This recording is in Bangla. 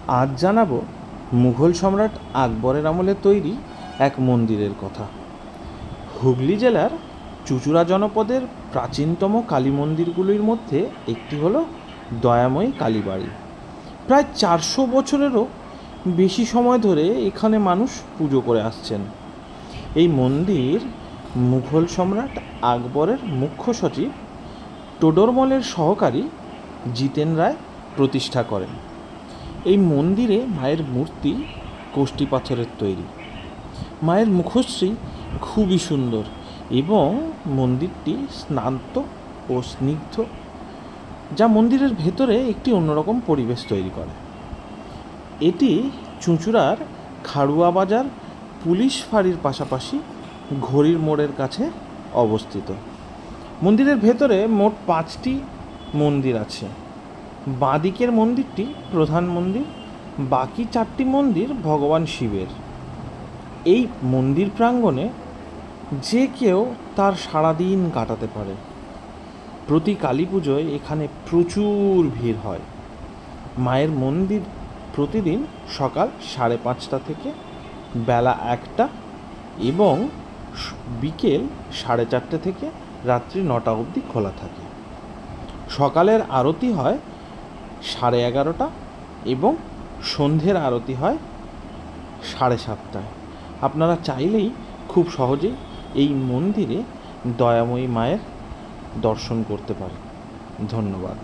আজ জানাবো মুঘল সম্রাট আকবরের আমলে তৈরি এক মন্দিরের কথা। হুগলি জেলার চুঁচুড়া জনপদের প্রাচীনতম কালী মন্দিরগুলির মধ্যে একটি হলো দয়াময়ী কালীবাড়ি। প্রায় 400 বছরেরও বেশি সময় ধরে এখানে মানুষ পুজো করে আসছেন। এই মন্দির মুঘল সম্রাট আকবরের মুখ্য সচিব টোডরমলের সহকারী জিতেন রায় প্রতিষ্ঠা করেন। এই মন্দিরে মায়ের মূর্তি কোষ্ঠী পাথরের তৈরি। মায়ের মুখশ্রী খুবই সুন্দর এবং মন্দিরটি স্নান্ত ও স্নিগ্ধ, যা মন্দিরের ভেতরে একটি অন্যরকম পরিবেশ তৈরি করে। এটি চুঁচুড়ার খাড়ুয়া বাজার পুলিশ ফাঁড়ির পাশাপাশি ঘড়ির মোড়ের কাছে অবস্থিত। মন্দিরের ভেতরে মোট 5টি মন্দির আছে। বাঁদিকের মন্দিরটি প্রধান মন্দির, বাকি 4টি মন্দির ভগবান শিবের। এই মন্দির প্রাঙ্গণে যে কেউ তার সারাদিন কাটাতে পারে। প্রতি কালী পুজোয় এখানে প্রচুর ভিড় হয়। মায়ের মন্দির প্রতিদিন সকাল 5:30 থেকে বেলা 1টা এবং বিকেল 4:30 থেকে রাত্রি 9টা অবধি খোলা থাকে। সকালের আরতি হয় 11:30 এবং সন্ধ্যের আরতি হয় 7:30টায়। আপনারা চাইলেই খুব সহজেই এই মন্দিরে দয়াময়ী মায়ের দর্শন করতে পারেন। ধন্যবাদ।